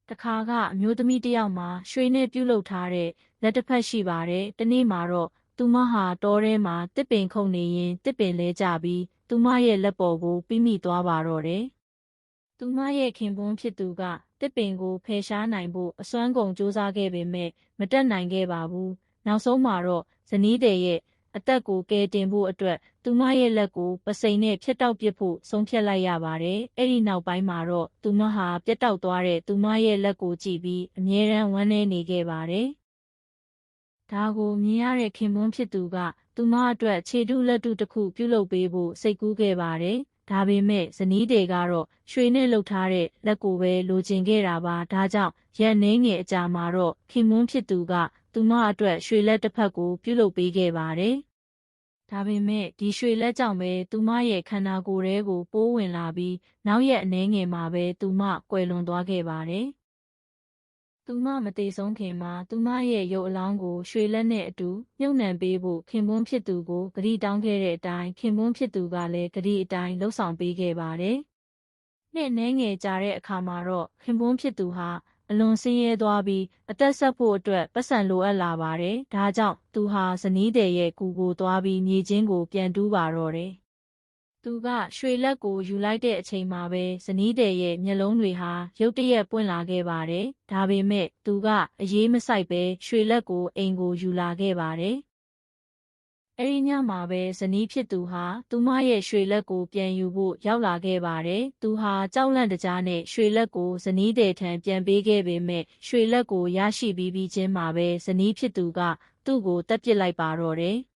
တခါကအမျိုးသမီးတစ်ယောက်မှာရွှေနဲ့ပြုလုပ်ထားတဲ့လက်တစ်ဖက်ရှိပါတယ်။တနေ့မှာတော့သူမဟာတောထဲမှာတစ်ပင်ခုတ်နေရင်တစ်ပင်လဲကျပြီးသူမရဲ့လက်ပေါ်ကိုပိမိသွားပါတော့တယ်။သူမရဲ့ခင်ပွန်းဖြစ်သူကတစ်ပင်ကိုဖယ်ရှားနိုင်ဖို့အစွမ်းကုန်ကြိုးစားခဲ့ပေမဲ့မတတ်နိုင်ခဲ့ပါဘူး။နောက်ဆုံးမှာတော့ဇနီးတဲ့ရဲ့အသက်ကိုကယ်တင်ဖို့အတွက်သူမရဲ့လက်ကိုပစိန်နဲ့ဖြတ်တောက်ပစ်ဖို့ဆုံးဖြတ်လိုက်ရပါတယ်။အဲ့ဒီနောက်ပိုင်းမှာတော့သူမဟာပြတ်တောက်သွားတဲ့သူမရဲ့လက်ကိုကြည့်ပြီးအမြဲတမ်းဝမ်းနည်းနေခဲ့ပါတယ်။ဒါကိုမြင်ရတဲ့ခင်ပွန်းဖြစ်သူကသူမအတွက်ခြေတုလက်တုတစ်ခုပြုလုပ်ပေးဖို့စိတ်ကူးခဲ့ပါတယ်။ဒါပေမဲ့ဇနီးတဲ့ကတော့ရွှေနဲ့လုပ်ထားတဲ့လက်ကိုပဲလိုချင်ခဲ့တာပါ။ဒါကြောင့်ရက်နှင်းငယ်အကြာမှာတော့ခင်ပွန်းဖြစ်သူကသူမအတွက်ရွှေလက်တစ်ဖက်ကိုပြုလုပ်ပေးခဲ့ပါတယ်။ဒါပေမဲ့ဒီရွှေလက်ကြောင့်ပဲသူမရဲ့ခန္ဓာကိုယ်ထဲကိုပိုးဝင်လာပြီးနောက်ရက်အနည်းငယ်မှာပဲသူမကွယ်လွန်သွားခဲ့ပါတယ်။သူမမသေဆုံးခင်မှာသူမရဲ့ရုပ်အလောင်းကိုရွှေလက်နဲ့အတူမြုပ်နှံပေးဖို့ခင်ပွန်းဖြစ်သူကိုဂတိတောင်းခဲ့တဲ့အတိုင်းခင်ပွန်းဖြစ်သူကလည်းဂတိအတိုင်းလှုပ်ဆောင်ပေးခဲ့ပါတယ်။နှစ်အနည်းငယ်ကြာတဲ့အခါမှာတော့ခင်ပွန်းဖြစ်သူဟာအလွန်ဆင်းရဲသွားပြီးအသက်ဆက်ဖို့အတွက်ပတ်စံလိုအပ်လာပါတယ်။ဒါကြောင့်သူဟာဇနီးတဲ့ရဲ့ကူကိုသွားပြီးမြေချင်းကိုပြန်တူးပါတော့တယ်။သူကရွှေလက်ကိုယူလိုက်တဲ့အချိန်မှာပဲဇနီးတဲ့ရဲ့မျက်လုံးတွေဟာရုတ်တရက်ပွင့်လာခဲ့ပါတယ်။ဒါပေမဲ့သူကအရေးမစိုက်ပဲရွှေလက်ကိုအိမ်ကိုယူလာခဲ့ပါတယ်။အဲဒီညမှာပဲဇနီးဖြစ်သူဟာသူမရဲ့ရွှေလက်ကိုပြန်ယူဖို့ရောက်လာခဲ့ပါတယ်။သူဟာကြောက်လန့်တကြားနဲ့ရွှေလက်ကိုဇနီးတဲ့ထံပြန်ပေးခဲ့ပေမဲ့ရွှေလက်ကိုရရှိပြီးချင်းမှာပဲဇနီးဖြစ်သူကသူ့ကိုတပ်ပစ်လိုက်ပါတော့တယ်။